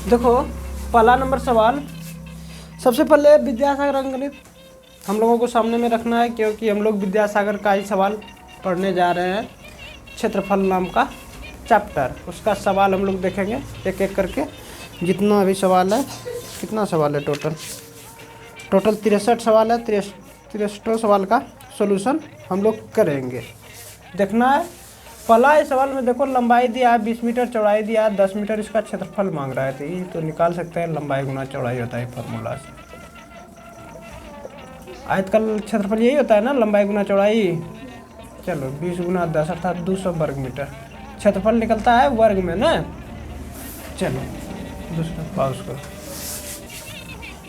देखो पहला नंबर सवाल, सबसे पहले विद्यासागर अंकगणित हम लोगों को सामने में रखना है, क्योंकि हम लोग विद्यासागर का ही सवाल पढ़ने जा रहे हैं। क्षेत्रफल नाम का चैप्टर, उसका सवाल हम लोग देखेंगे एक एक करके। जितना अभी सवाल है, कितना सवाल है टोटल 63 सवाल है। 63 सवाल का सॉल्यूशन हम लोग करेंगे। देखना है पहला इस सवाल में, देखो लंबाई दिया है 20 मीटर, चौड़ाई दिया है 10 मीटर, इसका क्षेत्रफल मांग रहा है। तो ये तो निकाल सकते हैं, लंबाई गुना चौड़ाई होता है फार्मूला से। आजकल क्षेत्रफल यही होता है ना, लंबाई गुना चौड़ाई। चलो 20 गुना 10 अर्थात 200 वर्ग मीटर क्षेत्रफल निकलता है वर्ग में ना। चलो दूसरा पाउस करो।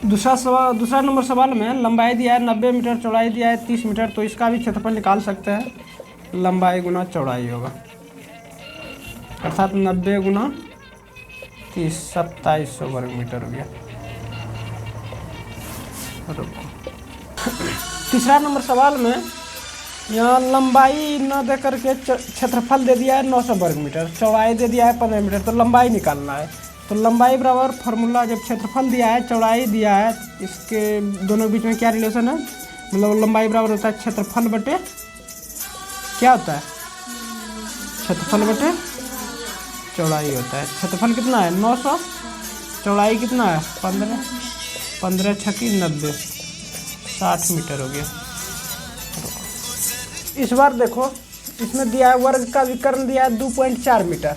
दूसरा नंबर सवाल में लंबाई दिया है 90 मीटर, चौड़ाई दिया है 30 मीटर, तो इसका भी क्षेत्रफल निकाल सकते हैं। लंबाई गुना चौड़ाई होगा, अर्थात 90 गुना 30 2700 वर्ग मीटर हो गया। तीसरा नंबर सवाल में यहाँ लंबाई न दे करके क्षेत्रफल दे दिया है 900 वर्ग मीटर, चौड़ाई दे दिया है 15 मीटर, तो लंबाई निकालना है। तो लंबाई बराबर फार्मूला, जब क्षेत्रफल दिया है चौड़ाई दिया है, इसके दोनों बीच में क्या रिलेशन है, मतलब लंबाई बराबर होता है क्षेत्रफल बटे क्या होता है, क्षेत्रफल बटे चौड़ाई होता है। क्षेत्रफल कितना है 900, चौड़ाई कितना है 15, 15 छक्की 90, 60 मीटर हो गया। इस बार देखो इसमें दिया है वर्ग का विकर्ण दिया है 2.4 मीटर,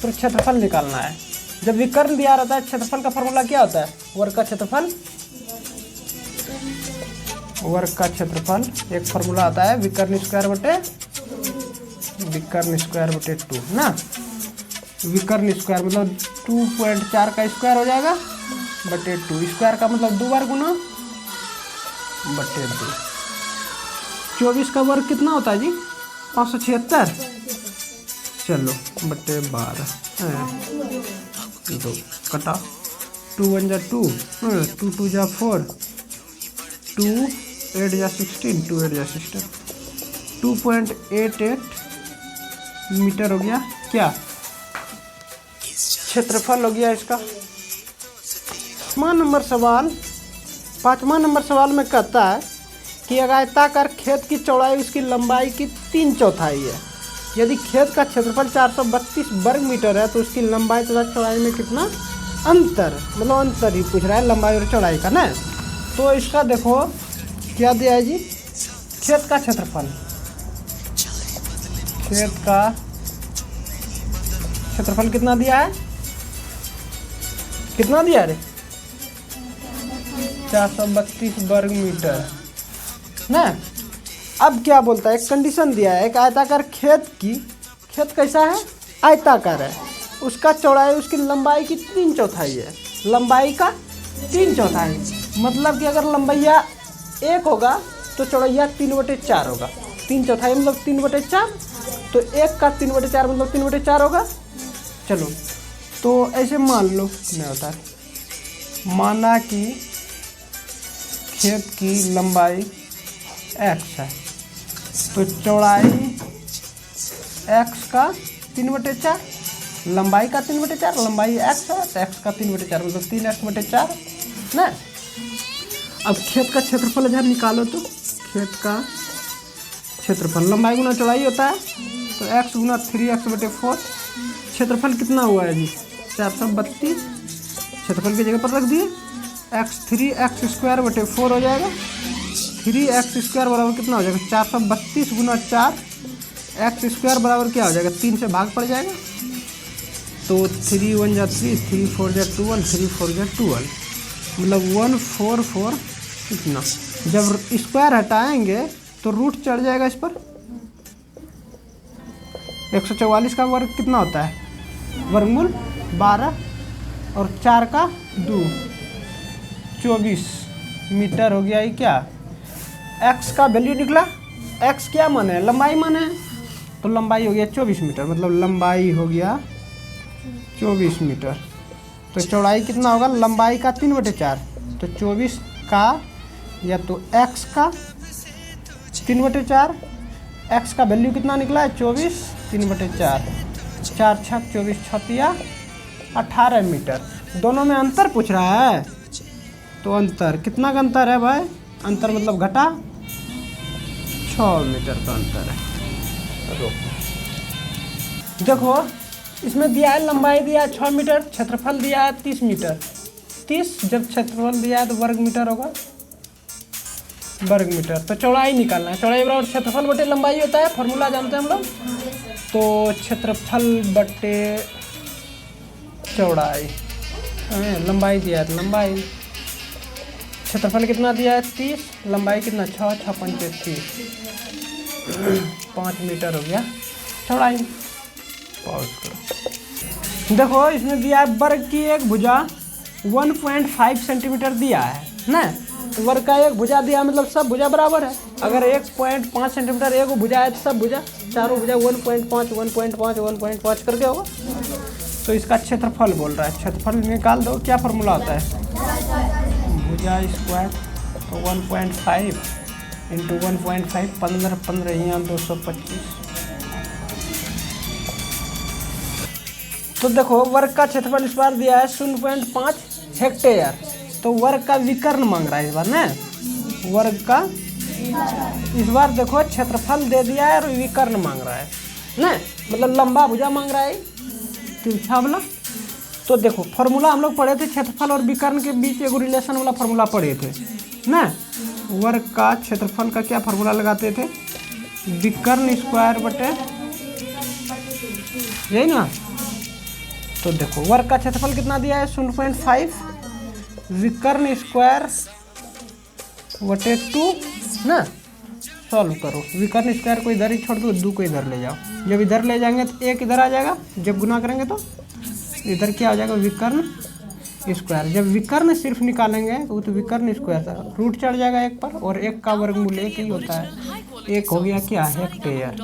तो क्षेत्रफल निकालना है। जब विकर्ण दिया रहता है, क्षेत्रफल का फॉर्मूला क्या होता है, वर्ग का क्षेत्रफल, वर्ग का क्षेत्रफल एक फॉर्मूला आता है विकर्ण स्क्वायर बटे 2 ना। विकर्ण स्क्वायर मतलब 2.4 का स्क्वायर हो जाएगा बटे 2, स्क्वायर का मतलब 2 बार गुना बटे 2। 24 का वर्ग कितना होता है जी 576, चलो बटे 12, 2 कटा, 2 1 जा 2, 2 2 जा 4, 2 8 जा 16, 2 8 जा 16, 2.88 मीटर हो गया क्या, क्षेत्रफल हो गया इसका। पाँचवा नंबर सवाल में कहता है कि अगर आयताकार खेत की चौड़ाई उसकी लंबाई की 3/4 है। यदि खेत का क्षेत्रफल 432 वर्ग मीटर है, तो उसकी लंबाई तथा चौड़ाई में कितना अंतर, मतलब अंतर ही पूछ रहा है लंबाई और चौड़ाई का ना। तो इसका देखो क्या दिया है जी, खेत का क्षेत्रफल, खेत का क्षेत्रफल कितना दिया है, कितना दिया है रे 432 वर्ग मीटर ना। अब क्या बोलता है, एक कंडीशन दिया है, एक आयताकार खेत कैसा है, आयताकार है, उसका चौड़ाई उसकी लंबाई की 3/4 है, लंबाई का 3/4, मतलब कि अगर लंबाइया 1 होगा तो चौड़ैया 3/4 होगा। 3/4 मतलब 3/4, तो 1 का 3/4 मतलब 3/4 होगा। चलो तो ऐसे मान लो नहीं होता है, माना कि खेत की लंबाई x है, तो चौड़ाई x का 3/4, लंबाई का 3/4, लंबाई x है तो x का 3/4 मतलब 3x/4 ना। अब खेत का क्षेत्रफल इधर निकालो, तो खेत का क्षेत्रफल लंबाई गुना चौड़ाई होता है, तो x गुना 3x/4, क्षेत्रफल कितना हुआ है जी 432, क्षेत्रफल की जगह पर रख दिए, x3x²/4 हो जाएगा। 3x² बराबर कितना हो जाएगा 432 गुना 4, x² बराबर क्या हो जाएगा 3 से भाग पड़ जाएगा, तो 3 1 जा 3, 3 4 जा 12, 3 4 जा 12, मतलब 144 कितना। जब स्क्वायर हटाएंगे तो रूट चढ़ जाएगा इस पर। 144 का वर्ग कितना होता है, वर्गमूल 12 और 4 का 2, 24 मीटर हो गया। ये क्या x का वैल्यू निकला, x क्या माने है, लंबाई माने है, तो लंबाई हो गया 24 मीटर, मतलब लंबाई हो गया 24 मीटर। तो चौड़ाई कितना होगा, लंबाई का 3/4, तो 24 का या तो x का 3/4, x का वैल्यू कितना निकला है 24, 3/4, 4 6 24 6 18 मीटर। दोनों में अंतर पूछ रहा है, तो अंतर कितना का अंतर है भाई? अंतर मतलब घटा 6 मीटर का अंतर है। देखो इसमें दिया है लंबाई दिया है 6 मीटर, क्षेत्रफल दिया है 30 मीटर। 30 जब क्षेत्रफल दिया है तो वर्ग मीटर होगा, वर्ग मीटर। तो चौड़ाई निकालना है, चौड़ाई बराबर क्षेत्रफल बटे लंबाई होता है, फॉर्मूला जानते हैं हम लोग। तो क्षेत्रफल बटे चौड़ाई, लंबाई दिया है, लंबाई क्षेत्रफल कितना दिया है 30, लंबाई कितना 6, 6 पंचे 30, 5 मीटर हो गया चौड़ाई। पॉज करो। देखो इसमें दिया है वर्ग की एक भुजा 1.5 सेंटीमीटर दिया है ना, वर्ग का एक भुजा दिया मतलब सब भुजा बराबर है। अगर 1.5 सेंटीमीटर एक भुजा है तो सब भुजा, चारों भुजा 1.5 1.5 1.5 करके होगा। तो इसका क्षेत्रफल बोल रहा है, क्षेत्रफल निकाल दो। क्या फार्मूला होता है? भुजा स्क्वायर, तो 1.5 इंटू 1.5 15 15 यहाँ 225। तो देखो वर्ग का क्षेत्रफल इस बार दिया है 0.5 हेक्टेयर। तो वर्ग का विकर्ण मांग रहा है इस बार ना, वर्ग का इस बार देखो क्षेत्रफल दे दिया है और विकर्ण मांग रहा है ना, मतलब लंबा भुजा मांग रहा है तिरछा वाला। तो देखो फॉर्मूला हम लोग पढ़े थे, क्षेत्रफल और विकर्ण के बीच एक रिलेशन वाला फॉर्मूला पढ़े थे ना। वर्ग का क्षेत्रफल का क्या फॉर्मूला लगाते थे? विकर्ण स्क्वायर बटे, यही ना। तो देखो वर्ग का क्षेत्रफल कितना दिया है 0.5, विकर्ण स्क्वायर बटे 2 ना। सॉल्व करो, विकर्ण स्क्वायर को इधर ही छोड़ दो, 2 को इधर ले जाओ। जब इधर ले जाएंगे तो 1 इधर आ जाएगा, जब गुना करेंगे तो इधर क्या हो जाएगा विकर्ण स्क्वायर। जब विकर्ण सिर्फ निकालेंगे तो विकर्ण स्क्वायर था, रूट चढ़ जाएगा 1 पर, और 1 का वर्गमूल 1 ही होता है। 1 हो गया क्या हेक्टेयर,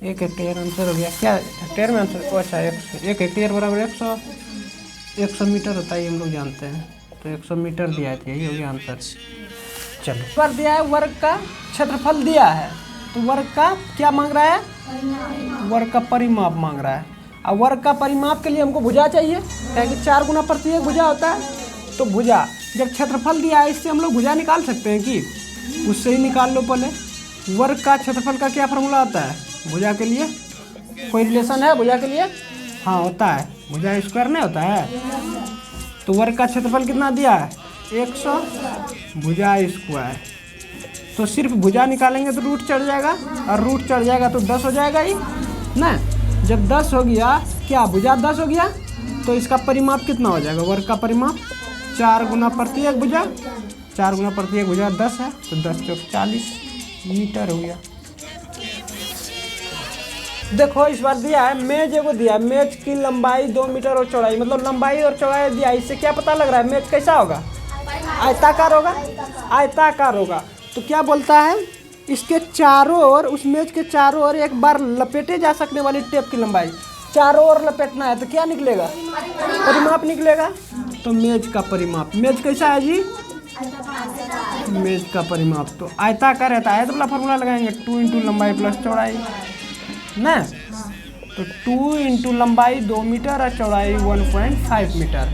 1 हेक्टेयर आंसर हो गया। क्या हेक्टेयर में आंसर? अच्छा 1 हेक्टेयर बराबर 100 मीटर होता है, ये हम लोग जानते हैं। तो 100 मीटर दिया है, यही हो गया आंसर। चलो पर दिया है वर्ग का क्षेत्रफल दिया है, तो वर्ग का क्या मांग रहा है? वर्ग का परिमाप मांग रहा है। और वर्ग का परिमाप के लिए हमको भुजा चाहिए, क्योंकि 4 गुना प्रति एक भुजा होता है। तो भुजा जब क्षेत्रफल दिया है इससे हम लोग भुजा निकाल सकते हैं कि उससे ही निकाल लो पहले। वर्ग का क्षेत्रफल का क्या फार्मूला होता है भुजा के लिए? कोई रिलेशन है भुजा के लिए? हाँ होता है, भुजा स्क्वायर नहीं होता है। तो वर्ग का क्षेत्रफल कितना दिया है 100, भुजा स्क्वायर। तो सिर्फ भुजा निकालेंगे तो रूट चढ़ जाएगा, और रूट चढ़ जाएगा तो 10 हो जाएगा ही ना। जब 10 हो गया, क्या भुजा 10 हो गया, तो इसका परिमाप कितना हो जाएगा? वर्ग का परिमाप 4 गुना प्रति एक भुजा, 4 गुना प्रति एक भुजा 10 है, तो 10 चौक 40 मीटर हो गया। देखो इस बार दिया है मेज, एगो दिया है मेज की लंबाई 2 मीटर और चौड़ाई, मतलब लंबाई और चौड़ाई दिया है। इससे क्या पता लग रहा है मेज कैसा होगा? आयताकार होगा, आयताकार होगा। तो क्या बोलता है? इसके चारों ओर, उस मेज के चारों ओर एक बार लपेटे जा सकने वाली टेप की लंबाई, चारों ओर लपेटना है तो क्या निकलेगा? परिमाप निकलेगा। तो मेज का परिमाप, मेज कैसा है जी? मेज का परिमाप तो आयताकार रहता है। तो वाला फॉर्मूला लगाएंगे 2 इंटू लंबाई प्लस चौड़ाई ना। तो 2 इंटू लंबाई 2 मीटर और चौड़ाई 1.5 मीटर,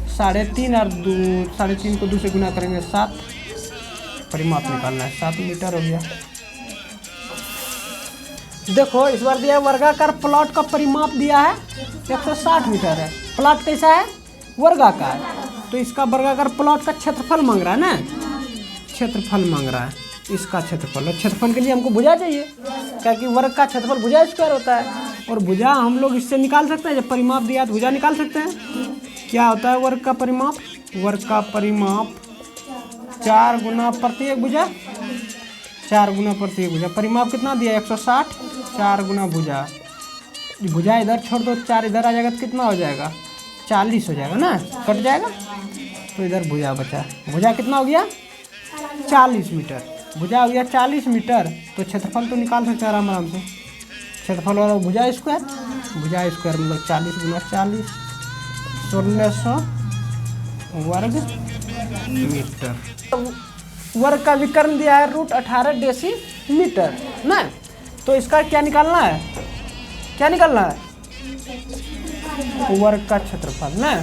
3.5 और 3.5 को 2 से गुना करेंगे 7, परिमाप निकालना है 7 मीटर हो गया। देखो इस बार दिया है वर्गाकार प्लॉट का परिमाप दिया है 160 मीटर है। प्लॉट कैसा है? वर्गाकार। तो इसका वर्गाकार प्लॉट का क्षेत्रफल मांग रहा है ना, क्षेत्रफल मांग रहा है इसका क्षेत्रफल। और क्षेत्रफल के लिए हमको भुजा चाहिए, क्योंकि वर्ग का क्षेत्रफल भुजा स्क्वायर होता है, और भुजा हम लोग इससे निकाल सकते हैं। जब परिमाप दिया तो भुजा निकाल सकते हैं। क्या होता है वर्ग का परिमाप? वर्ग का परिमाप 4 गुना प्रति एक भुजा, 4 गुना प्रति एक भुजा। परिमाप कितना दिया 160, 4 गुना भुजा, भुजा इधर छोड़ दो, 4 इधर आ जाएगा तो कितना हो जाएगा? 40 हो जाएगा ना, कट जाएगा। तो इधर भुजा बचा, भुजा कितना हो गया 40 मीटर, भुजा हो गया 40 मीटर। तो क्षेत्रफल तो निकाल सकते हैं आराम से, क्षेत्रफल और भुजा स्क्वायर, भुजा स्क्वायर मतलब 40 गुना 40, 1600 वर्ग मीटर। वर्ग का विकर्ण दिया है √18 डेसीमीटर ना। तो इसका क्या निकालना है? क्या निकालना है? वर्ग का क्षेत्रफल ना।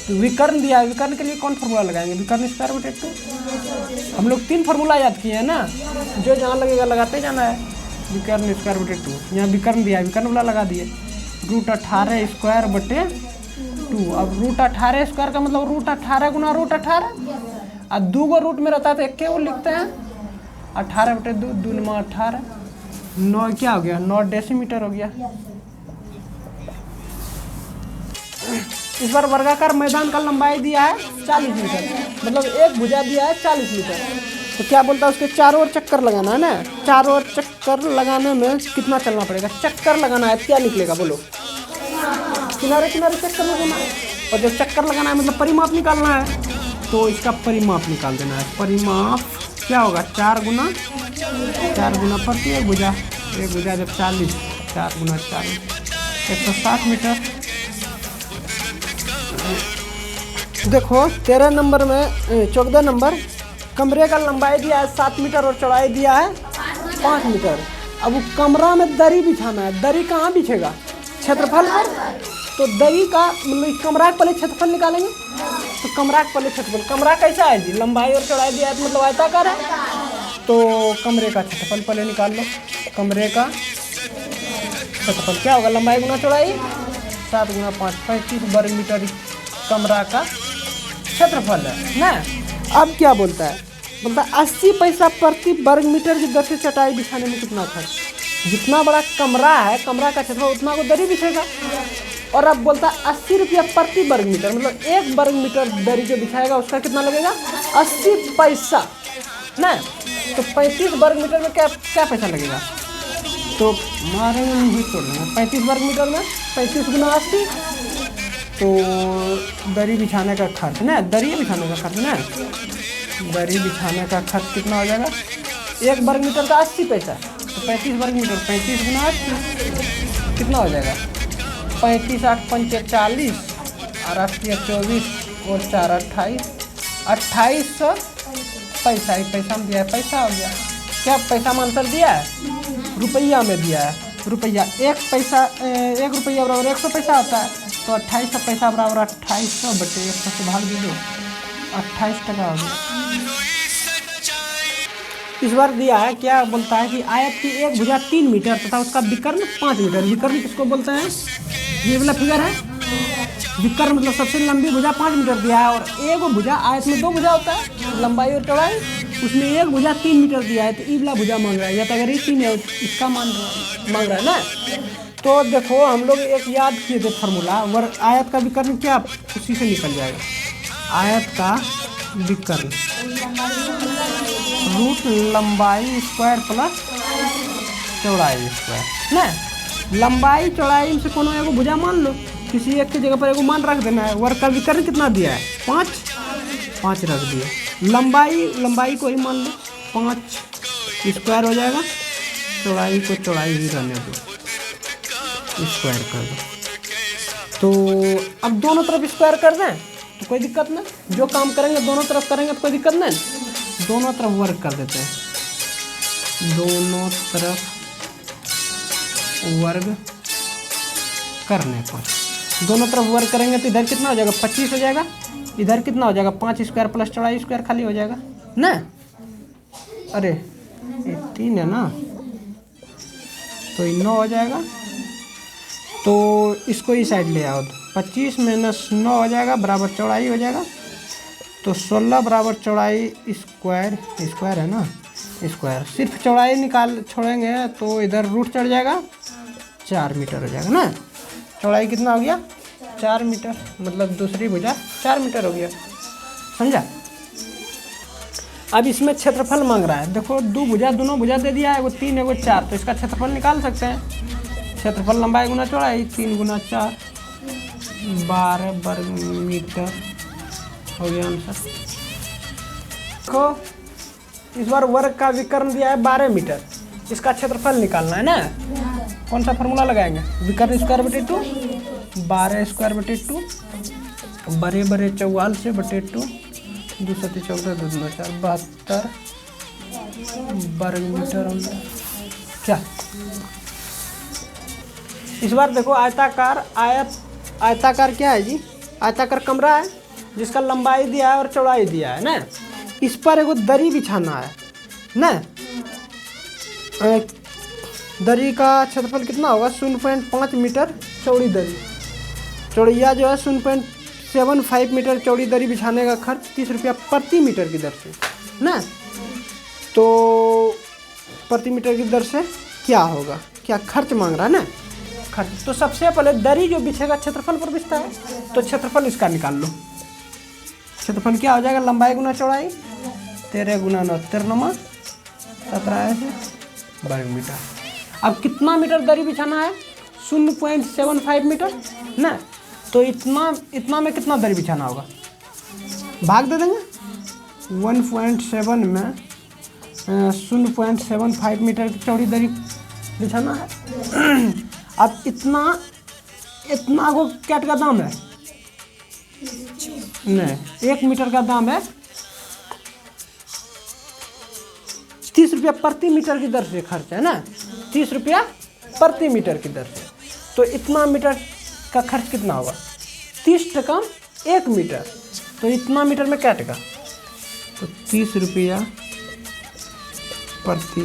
तो विकर्ण दिया है, विकर्ण के लिए कौन फार्मूला लगाएंगे? विकर्ण स्क्वायर बटे 2। हम लोग 3 फार्मूला याद किए हैं ना, जो जहाँ लगेगा लगाते जाना है। विकर्ण स्क्वायर बटे 2, यहाँ विकर्ण दिया है, विकर्ण वाला लगा दिए। √18 स्क्वायर बटे 2। अब √18 स्क्वायर का मतलब √18 गुना √18, और 2 गो रूट में रहता है तो एक को लिखते हैं। 18 बटे 2, 2 × 18, 9 क्या हो गया? 9 डेसीमीटर हो गया। इस बार वर्गाकार मैदान का लंबाई दिया है 40 मीटर, मतलब एक भुजा दिया है 40 मीटर। तो क्या बोलता है? उसके चारों ओर चक्कर लगाना है ना। चारों ओर चक्कर लगाने में कितना चलना पड़ेगा? चक्कर लगाना है, क्या निकलेगा बोलो? किनारे किनारे चक्कर लगाना है, और जब चक्कर लगाना है मतलब परिमाप निकालना है, तो इसका परिमाप निकाल देना है। परिमाप क्या होगा? 4 गुना प्रति एक भुजा। एक भुजा जब 40, 4 गुना 40, 160 मीटर। देखो 13 नंबर में 14 नंबर, कमरे का लंबाई दिया है 7 मीटर और चौड़ाई दिया है 5 मीटर। अब वो कमरा में दरी बिछाना है। दरी कहाँ बिछेगा? क्षेत्रफल पर। तो दरी का मतलब कमरा के पहले क्षेत्रफल निकालेंगे। तो कमरा के पहले क्षेत्रफल, कमरा कैसा है जी? लंबाई और चौड़ाई दिया है तो मतलब आयताकार है। तो कमरे का क्षेत्रफल पहले निकाल लो। कमरे का क्षेत्रफल क्या होगा? लंबाई गुना चौड़ाई, 7 गुना 5, 35 वर्ग मीटर कमरा का क्षेत्रफल है ना। अब क्या बोलता है? बोलता है 80 पैसा प्रति वर्ग मीटर की दर से चटाई बिछाने में कितना खर्च। जितना बड़ा कमरा है, कमरा का क्षेत्रफल, उतना को दरी बिछेगा। और अब बोलता है 80 रुपया प्रति वर्ग मीटर, मतलब 1 वर्ग मीटर दरी जो बिछाएगा उसका कितना लगेगा? 80 पैसा ना। तो 35 वर्ग मीटर में क्या पैसा लगेगा? तो मारेंगे नहीं तोड़ लेंगे। 35 वर्ग मीटर में 35 गुना 80, तो दरी बिछाने का खर्च ना, दरी बिछाने का खर्च ना, दरी बिछाने का खर्च कितना हो जाएगा? 1 वर्ग मीटर का 80 पैसा, तो 35 वर्ग मीटर, 35 गुना 80 कितना हो जाएगा? 35 8 5 40, और 80 24 और 4 28, 2800 पैसा। ही पैसा में दिया है, पैसा हो गया। क्या पैसा में आंसर दिया है? रुपया में दिया है। रुपया 1 पैसा, 1 रुपया बराबर 100 पैसा होता है। तो 2800 पैसा बराबर 2800 बटे 100 से भाग दीजिए, 28 टका हो गया। इस बार दिया है, क्या बोलता है कि आयत की एक भुजा 3 मीटर तथा उसका विकर्ण 5 मीटर। विकर्ण किसको बोलते हैं? ये वाला फिगर है विकर्ण, मतलब सबसे लंबी भुजा 5 मीटर दिया है। और एक भुजा, आयत में 2 भुजा होता है, लंबाई और चौड़ाई, उसमें एक भुजा 3 मीटर दिया है। तो ई वाला भुजा मांग रहा है, या तो अगर ये 3 है इसका मांग रहा है ना। तो देखो हम लोग एक याद किए थे फार्मूला, वर्ग आयत का विकर्ण क्या उसी से निकल जाएगा। आयत का विकर्ण रूट लंबाई स्क्वायर प्लस चौड़ाई स्क्वायर ना। लंबाई चौड़ाई से कोनो एगो भुजा मान लो, किसी एक की जगह पर एगो मान रख देना है। वर्ग का विकर्ण कितना दिया है? 5 रख दिए। लंबाई को ही मान लो 5 स्क्वायर हो जाएगा, चौड़ाई को चौड़ाई ही रहने दो, स्क्वायर कर दो। तो अब दोनों तरफ स्क्वायर कर दें तो कोई दिक्कत नहीं। जो काम करेंगे दोनों तरफ करेंगे तो कोई दिक्कत नहीं। दोनों तरफ वर्ग कर देते हैं। दोनों तरफ वर्ग करने पर, दोनों तरफ वर्ग करेंगे तो इधर कितना हो जाएगा? 25 हो जाएगा। इधर कितना हो जाएगा? 5 स्क्वायर प्लस चौड़ाई स्क्वायर खाली हो जाएगा ना। अरे ये 3 है ना, तो ये 9 हो जाएगा। तो इसको इस साइड ले आओ, तो 25 - 9 हो जाएगा, बराबर चौड़ाई हो जाएगा। तो 16 बराबर चौड़ाई स्क्वायर, स्क्वायर है ना, स्क्वायर। सिर्फ चौड़ाई निकाल छोड़ेंगे तो इधर रूट चढ़ जाएगा, 4 मीटर हो जाएगा ना। चौड़ाई कितना हो गया? 4 मीटर, मतलब दूसरी भुजा 4 मीटर हो गया। समझा? अब इसमें क्षेत्रफल मांग रहा है। देखो दोनों भुजा दे दिया है, एगो 3 एगो 4, तो इसका क्षेत्रफल निकाल सकते हैं। क्षेत्रफल लंबाई गुना चौड़ाई, 3 गुना 4, 12 वर्ग मीटर हो गया आंसर। देखो इस बार वर्ग का विकर्ण दिया है 12 मीटर, इसका क्षेत्रफल निकालना है ना। कौन सा फार्मूला लगाएंगे? विकर्ण स्क्वायर बटे 2, 12 स्क्वायर बटे 2, बड़े 44 से बटे 2, 2 7 14 2 2 4 72 वर्ग मीटर होगा। क्या इस बार देखो आयताकार आयत आयताकार क्या है जी? आयताकार कमरा है जिसका लंबाई दिया है और चौड़ाई दिया है ना। इस पर एगो दरी बिछाना है ना। दरी का क्षेत्रफल कितना होगा? 0.5 मीटर चौड़ी दरी। चौड़ैया जो है 0.75 मीटर चौड़ी दरी बिछाने का खर्च 30 रुपया प्रति मीटर की दर से ना। तो प्रति मीटर की दर से क्या होगा? क्या खर्च मांग रहा है ना, खर्च। तो सबसे पहले दरी जो बिछेगा क्षेत्रफल पर बिछता है, तो क्षेत्रफल इसका निकाल लो। क्षेत्रफल क्या हो जाएगा? लंबाई गुना चौड़ाई, 13 गुना 9 13 17 वर्ग मीटर। अब कितना मीटर दरी बिछाना है? 0.75 मीटर ना। तो इतना में कितना दरी बिछाना होगा? भाग दे देंगे। 1.7 में 0.75 मीटर की चौड़ी दरी बिछाना है। अब इतना को कैट का दाम है नहीं, 1 मीटर का दाम है 30 रुपया प्रति मीटर की दर से खर्च है ना। 30 रुपया प्रति मीटर की दर से। तो इतना मीटर का खर्च कितना होगा? 30 टका 1 मीटर। तो इतना मीटर में क्या टका? तो 30 रुपया प्रति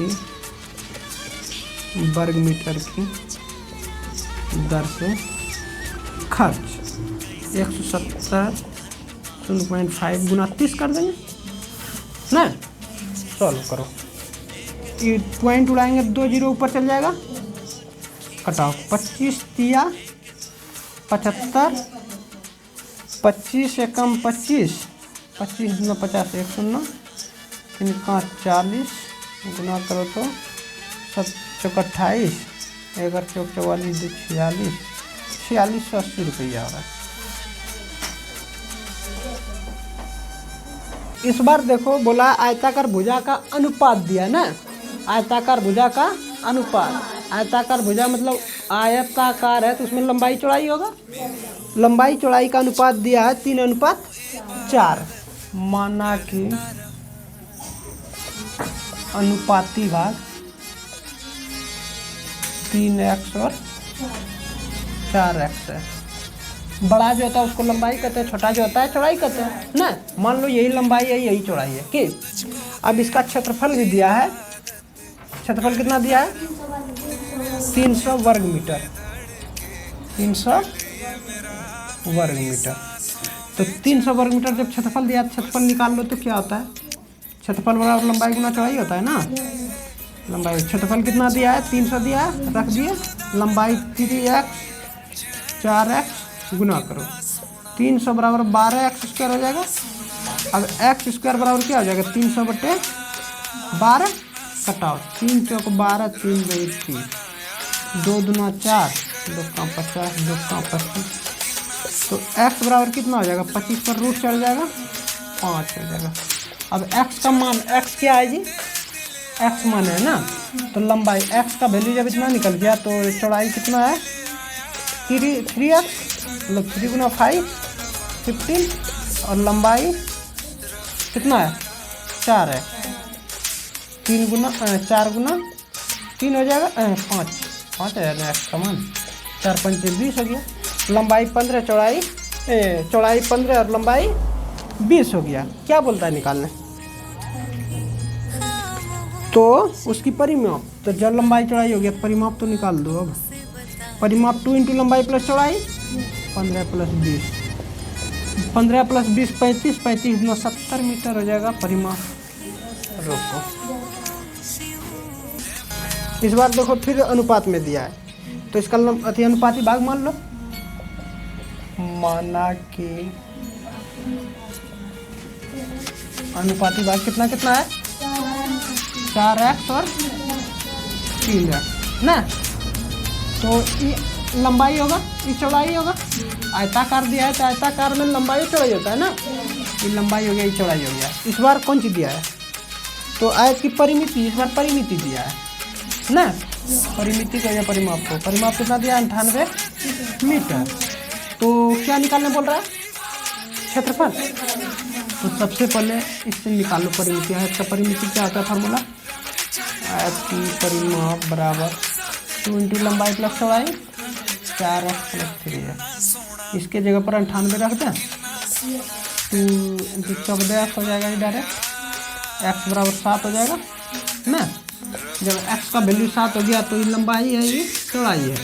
वर्ग मीटर की दर से खर्च 170 0.5 गुना 30 कर देंगे ना। सॉल्व करो। ये पॉइंट उड़ाएंगे 2 जीरो ऊपर चल जाएगा, कटाओ। 25 तिया 75, 25 एकम 25, 25 गुना 50 1 0, 3 40 गुना करो तो 7 चौक 28, 1 चौक 44 2 46, 4680 रुपया आ रहा है। इस बार देखो बोला आयताकार भुजा का अनुपात दिया ना। आयताकार भुजा का अनुपात। आयताकार भुजा मतलब आयताकार है तो उसमें लंबाई चौड़ाई होगा। लंबाई चौड़ाई का अनुपात दिया है 3:4। माना कि अनुपाती भाग 3x और 4x है। बड़ा जो होता है उसको लंबाई कहते हैं, छोटा जो होता है चौड़ाई कहते हैं ना। मान लो यही लंबाई है यही चौड़ाई है कि। अब इसका क्षेत्रफल भी दिया है। क्षेत्रफल कितना दिया है? 300 वर्ग मीटर। 300 वर्ग मीटर। तो 300 वर्ग मीटर जब क्षेत्रफल दिया, क्षेत्रफल निकाल लो तो क्या होता है? क्षेत्रफल बराबर लंबाई गुना चौड़ाई होता है ना। लंबाई क्षेत्रफल कितना दिया है? 300 दिया है, रख दिए। लंबाई 3x 4x गुना करो। 300 बराबर 12x² हो जाएगा। अब x² बराबर क्या हो जाएगा? 300/12 कटाओ। 3 चौक 12 3 2 30, 2 दूना 4 2 कम 50 2 कम 25। तो x बराबर कितना हो जाएगा? 25 पर रूट चढ़ जाएगा 5 हो जाएगा। अब x का मान, x क्या है जी? x मान है ना। तो लंबाई x का वैल्यू जब इतना निकल गया तो चौड़ाई कितना है? 3x मतलब 3 गुना 5 15 और लंबाई कितना है? 4 है। 3 गुना 4 गुना 3 हो जाएगा 5 हो जाएगा। एक्स का मान 4 5 20 हो गया। लंबाई 15 चौड़ाई 15 और लंबाई 20 हो गया। क्या बोलता है निकालने? तो उसकी परिमाप, तो जब लंबाई चौड़ाई हो गया परिमाप तो निकाल दो। अब परिमाप 2 × लंबाई प्लस चौड़ाई 15 + 20, 15 + 20 35, 35 × 70 मीटर हो जाएगा परिमाप। रोको। इस बार देखो फिर अनुपात में दिया है तो इसका अति अनुपाती भाग मान लो। माना कि अनुपाती भाग कितना कितना है? 4x और 3x ना। तो ये लंबाई होगा, ये चौड़ाई होगा। आयताकार दिया है तो आयताकार में लंबाई चौड़ाई होता है ना। ये लंबाई हो गया, ये चौड़ाई हो गया। इस बार कौन सी दिया है? तो आयत की परिमिति, इस बार परिमिति दिया है ना। परिमिति को या परिमाप को, परिमाप कितना दिया? 98 मीटर। तो क्या निकालने बोल रहा है? क्षेत्रफल। तो सबसे पहले इससे निकालो परिमिति। आयत का परिमिति क्या होता है? फार्मूला आयत की परिमाप बराबर 2 × लंबाई प्लस चौड़ाई 4x + 3x। इसके जगह पर 98 रख दें, 2 चौक 10 हो जाएगा ये डायरेक्ट, x बराबर 7 हो जाएगा ना। जब x का वैल्यू 7 हो गया तो ये लंबाई है, ये चौड़ाई है,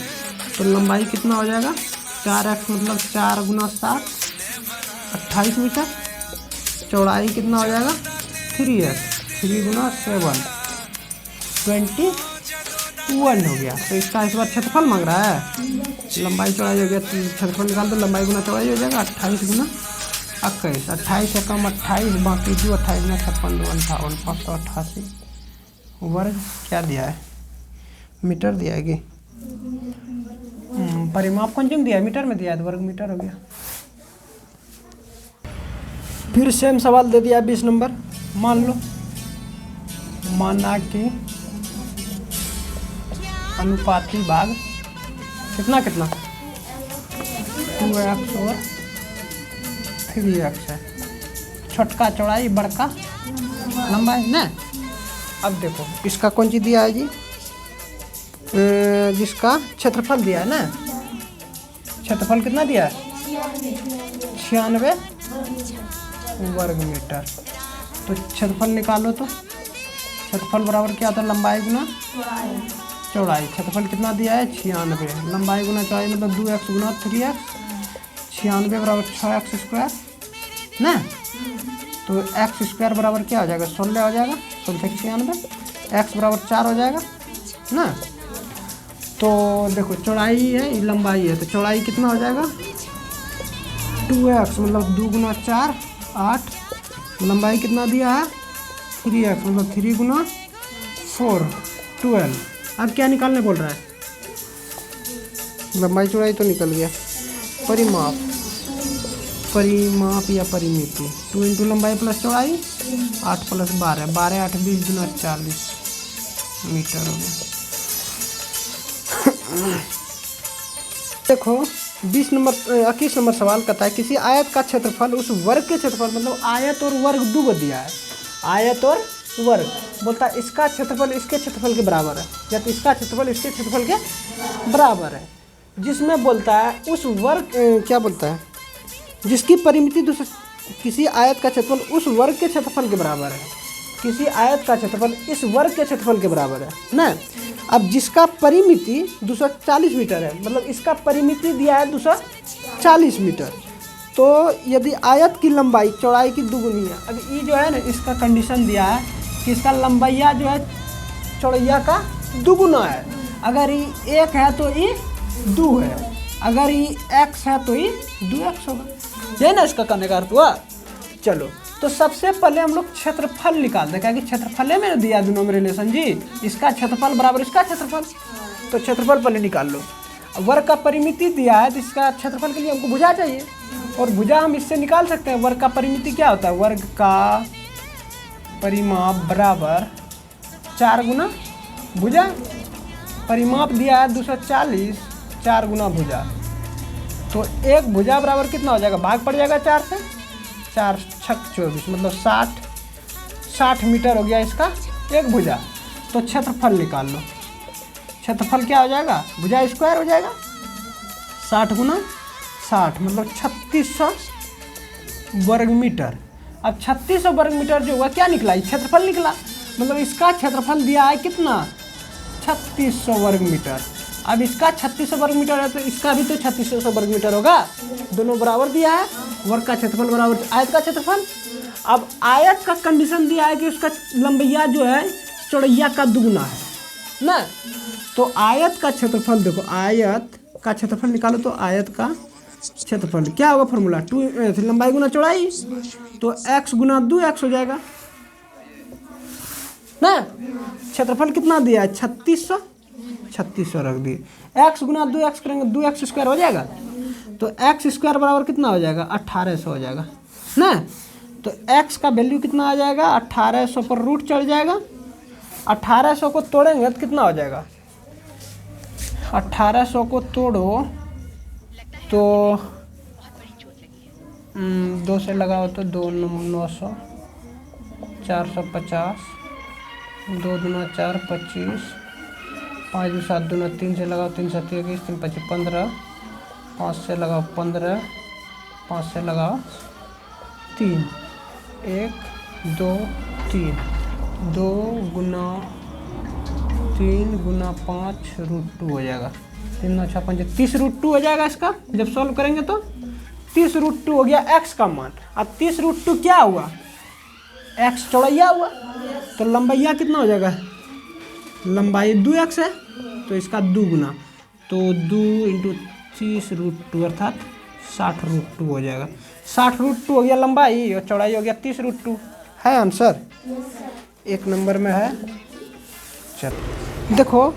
तो लंबाई कितना हो जाएगा 4x मतलब 4 गुना 7 28 मीटर। चौड़ाई कितना हो जाएगा 3x 3 गुना 7 21 हो गया। तो इसका इस बार क्षेत्रफल मांग रहा है, लंबाई चौड़ाई हो गया, क्षेत्रफल निकाल दो, लंबाई गुना चौड़ाई हो जाएगा 28 गुना 21, 28 से कम 28 बाकी जो 28 गुना 56 2 58 588 वर्ग क्या दिया है, मीटर दिया है कि परिमाप कौन दिया है, मीटर में दिया है तो वर्ग मीटर हो गया। फिर सेम सवाल दे दिया 20 नंबर। मान लो माना कि अनुपाती भाग कितना 2x और 3x है, छोटका चौड़ाई बड़का लंबाई ना। अब देखो इसका कौन चीज दिया है जी, जिसका क्षेत्रफल दिया है ना, क्षेत्रफल कितना दिया है 96 वर्ग मीटर। तो क्षेत्रफल निकालो, तो क्षेत्रफल बराबर क्या होता है लंबाई गुना चौड़ाई। क्षेत्रफल कितना दिया है 96, लंबाई गुना चौड़ाई मतलब 2x गुना 3x, 96 बराबर 6x स्क्वायर ना। तो x स्क्वायर बराबर क्या हो जाएगा 16 हो जाएगा, 16 96, x बराबर 4 हो जाएगा ना। तो देखो चौड़ाई है लंबाई है, तो चौड़ाई कितना हो जाएगा 2x मतलब 2 गुना 4 8, लंबाई कितना दिया है 3x मतलब 3 गुना 4 12। अब क्या निकालने बोल रहा है, लंबाई चौड़ाई तो निकल गया, परिमाप या परिमिति 2 इंटू लंबाई प्लस चौड़ाई 8 प्लस 12 12 8 20 गुना 40 मीटर हो गया। देखो 20 नंबर 21 नंबर सवाल कहता है किसी आयत का क्षेत्रफल उस वर्ग के क्षेत्रफल, मतलब आयत और वर्ग दो को दिया है, आयत और वर्ग, बोलता है इसका क्षेत्रफल इसके क्षेत्रफल के बराबर है या तो इसका क्षेत्रफल इसके क्षेत्रफल के बराबर है, जिसमें बोलता है उस वर्ग क्या बोलता है जिसकी परिमिति दूसरे किसी आयत का क्षेत्रफल उस वर्ग के क्षेत्रफल के बराबर है, किसी आयत का क्षेत्रफल इस वर्ग के क्षेत्रफल के बराबर है ना। अब जिसका परिमिति 240 मीटर है, मतलब इसका परिमिति दिया है 240 मीटर, तो यदि आयत की लंबाई चौड़ाई की दुगुनी है, अब ये जो है ना इसका कंडीशन दिया है कि इसका लंबाइया जो है चौड़ैया का दुगुना है, अगर ये 1 है तो ये 2 है, अगर ये x है तो ये 2x होगा, ये ना इसका कहने का अर्थ हुआ। चलो तो सबसे पहले हम लोग क्षेत्रफल निकाल दें, क्या कि क्षेत्रफल में दिया दोनों में रिलेशन जी, इसका क्षेत्रफल बराबर इसका क्षेत्रफल, तो क्षेत्रफल पहले निकाल लो। वर्ग का परिमिति दिया है तो इसका क्षेत्रफल के लिए हमको भुजा चाहिए, और भुजा हम इससे निकाल सकते हैं। वर्ग का परिमिति क्या होता है, वर्ग का परिमाप बराबर 4 गुना भुजा, परिमाप दिया है 240 4 गुना भुजा, तो एक भुजा बराबर कितना हो जाएगा, भाग पड़ जाएगा 4 से, 4 छक 24 मतलब 60 मीटर हो गया इसका एक भुजा। तो क्षेत्रफल निकाल लो, क्षेत्रफल क्या हो जाएगा भुजा स्क्वायर हो जाएगा, 60 गुना 60 मतलब 3600 वर्ग मीटर। अब 3600 वर्ग मीटर जो हुआ क्या निकला, क्षेत्रफल निकला, मतलब इसका क्षेत्रफल दिया है कितना 3600 वर्ग मीटर। अब इसका 3600 वर्ग मीटर है तो इसका भी तो 3600 वर्ग मीटर होगा, दोनों बराबर दिया है, वर्ग का क्षेत्रफल बराबर आयत का क्षेत्रफल। अब आयत का कंडीशन दिया है कि उसका लंबैया जो है चौड़ैया का दुगुना है ना, तो आयत का क्षेत्रफल देखो, आयत का क्षेत्रफल निकालो, तो आयत का क्षेत्रफल क्या होगा फॉर्मूला 2 लंबाई गुना चौड़ाई, तो x गुना 2x हो जाएगा ना। क्षेत्रफल कितना दिया है 3600 रख दिए, x गुना 2x करेंगे 2x स्क्वायर हो जाएगा, तो x स्क्वायर बराबर कितना हो जाएगा 1800 हो जाएगा ना। तो x का वैल्यू कितना आ जाएगा 1800 पर रूट चढ़ जाएगा, 1800 को तोड़ेंगे तो कितना हो जाएगा, 1800 को तोड़ो तो 2 से लगाओ तो 2 900 450 2 दूना 4 25 5 7 दूना 3 से लगाओ 3 7 21 3 25 15 5 से लगाओ 15, 5 से लगाओ 3, 1 2 3, 2 गुना 3 गुना 5 √2 हो जाएगा। 3 9 6 5 30 √2 हो जाएगा इसका। जब सॉल्व करेंगे तो 30 √2 हो गया x का मान। अब 30 √2 क्या हुआ? x चौड़ैया हुआ, तो लंबाइया कितना हो जाएगा? लंबाई 2x है तो इसका 2 गुना, तो 2 × 30 √2 अर्थात 60 √2 हो जाएगा। 60 √2 हो गया लंबाई और चौड़ाई हो गया 30 √2। है आंसर? 1 नंबर में है। चलो देखो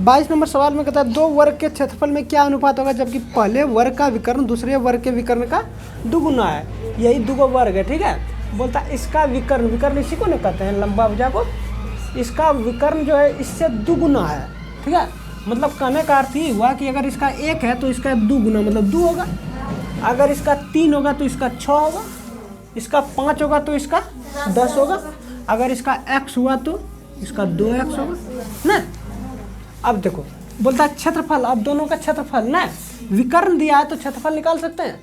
22 नंबर सवाल में कहता है 2 वर्ग के क्षेत्रफल में क्या अनुपात होगा जबकि पहले वर्ग का विकर्ण दूसरे वर्ग के विकर्ण का दुगुना है। यही 2 वर्ग है, ठीक है। बोलता है इसका विकर्ण, विकर्ण इसी को नहीं कहते हैं, लंबा भुजा को। इसका विकर्ण जो है इससे दुगुना है, ठीक है। मतलब कहने का अर्थ ये हुआ कि अगर इसका 1 है तो इसका 2 गुना मतलब 2 होगा। अगर इसका 3 होगा तो इसका 6 होगा। इसका 5 होगा तो इसका 10 होगा। अगर इसका x हुआ तो इसका 2x होगा ना। अब देखो बोलता है क्षेत्रफल, अब दोनों का क्षेत्रफल ना, विकर्ण दिया है तो क्षेत्रफल निकाल सकते हैं।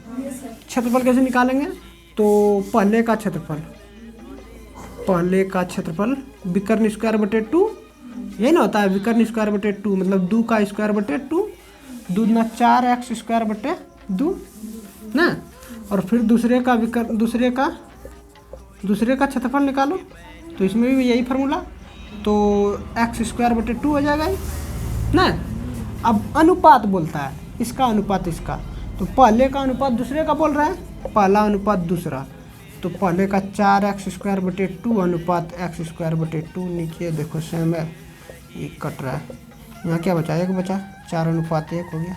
क्षेत्रफल कैसे निकालेंगे? तो पहले का क्षेत्रफल विकर्ण स्क्वायर बटे 2, यही ना होता है विकर्ण स्क्वायर बटे 2 मतलब 2 का स्क्वायर बटे 2, 2 दूना 4x स्क्वायर बटे 2 ना। और फिर दूसरे का विकर्ण, दूसरे का क्षेत्रफल निकालो तो इसमें भी यही फार्मूला, तो x स्क्वायर बटे 2 हो जाएगा ना। अब अनुपात बोलता है, इसका अनुपात इसका, तो पहले का अनुपात दूसरे का बोल रहा है, पहला अनुपात दूसरा, तो पहले का 4x स्क्वायर बटे 2 अनुपात x स्क्वायर बटे 2। नीचे देखो सेम है, ये कट रहा है। यहाँ क्या बचा? 1 बचा, 4 अनुपात 1 हो गया।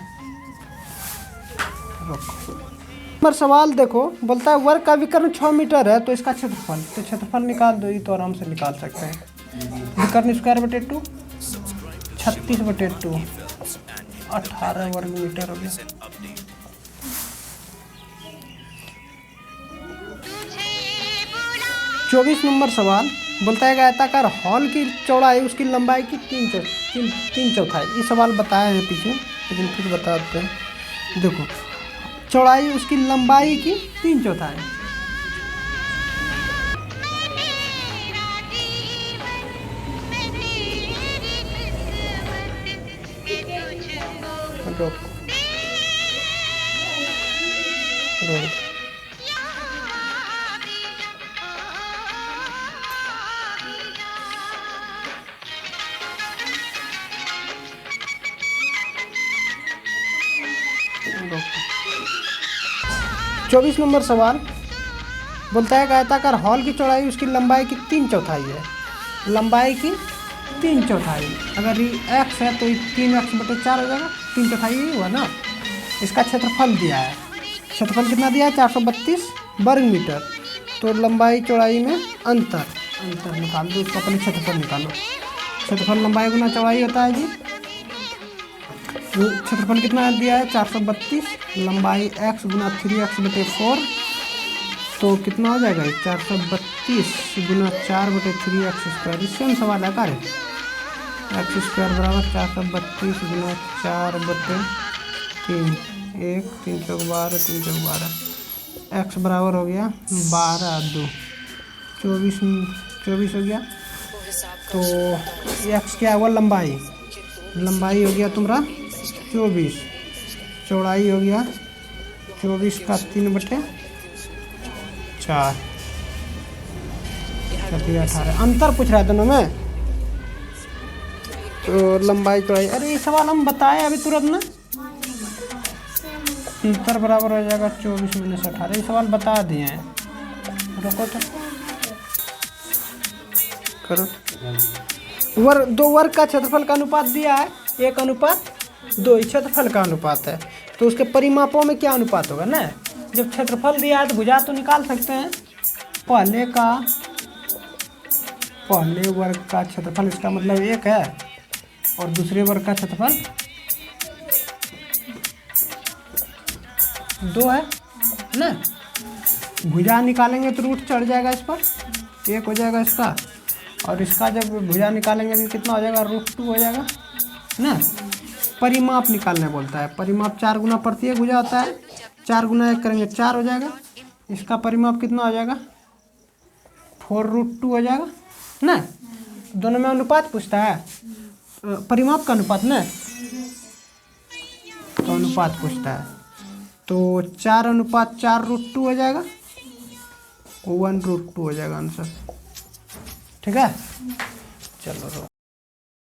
नंबर सवाल देखो बोलता है वर्ग का विकर्ण 6 मीटर है तो इसका क्षेत्रफल, तो क्षेत्रफल निकाल दो, ये तो आराम से निकाल सकते हैं। विकर्ण स्क्वायर बटे 2 36 बटे 2 18 वर्ग मीटर हो गया। चौबीस नंबर सवाल बोलता है कि आयताकार हॉल की चौड़ाई उसकी लंबाई की 3 चौथाई। ये सवाल बताया है पीछे, लेकिन फिर बताते हैं। देखो चौड़ाई उसकी लंबाई की 3 चौथाई। चौबीस नंबर सवाल बोलता है कि आयताकार हॉल की चौड़ाई उसकी लंबाई की 3 चौथाई है। लंबाई की 3 चौथाई, अगर ये x है तो 3x बटे 4 हो जाएगा। 3 चौथाई ही हुआ ना। इसका क्षेत्रफल दिया है, क्षेत्रफल कितना दिया है? 432 वर्ग मीटर। तो लंबाई चौड़ाई में अंतर निकाल दो, उसका पहले क्षेत्रफल निकालो। क्षेत्रफल लंबाई गुना चौड़ाई होता है जी। क्षेत्रफल कितना दिया है? 432, लंबाई x गुना 3x बटे 4, तो कितना हो जाएगा? 432 गुना 4 बटे 3x स्क्वायर। सेम सवाल है कार्य, x स्क्वायर बराबर 432 गुना 4 बटे 3, 1 3 चौक 12, 3 चौक 12, x बराबर हो गया 12 2 24 हो गया। तो x क्या हुआ? लंबाई हो गया तुम्हारा 24, चौड़ाई हो गया 24 का 3 बटे 4, 18। अंतर पूछ रहा है दोनों में, तो लंबाई चौड़ाई। अरे ये सवाल हम बताए अभी तुरंत ना। अंतर बराबर हो जाएगा 24 - 18। ये सवाल बता दिए हैं, रुको तो करो। दो वर्ग का क्षेत्रफल का अनुपात दिया है 1:2। क्षेत्रफल का अनुपात है तो उसके परिमापों में क्या अनुपात होगा ना। जब क्षेत्रफल दिया है तो भुजा तो निकाल सकते हैं। पहले वर्ग का क्षेत्रफल, इसका मतलब 1 है, और दूसरे वर्ग का क्षेत्रफल 2 है ना। भुजा निकालेंगे तो रूट चढ़ जाएगा, इस पर 1 हो जाएगा इसका, और इसका जब भुजा निकालेंगे तो कितना हो जाएगा? √2 हो जाएगा ना। परिमाप निकालने बोलता है। परिमाप 4 गुना प्रत्येक हो जाता है, 4 गुना 1 करेंगे 4 हो जाएगा। इसका परिमाप कितना हो जाएगा 4√2 हो जाएगा ना। दोनों में अनुपात पूछता है, परिमाप का अनुपात ना, तो अनुपात पूछता है। तो 4:4√2 हो जाएगा, 1√2 हो जाएगा आंसर। ठीक है, चलो।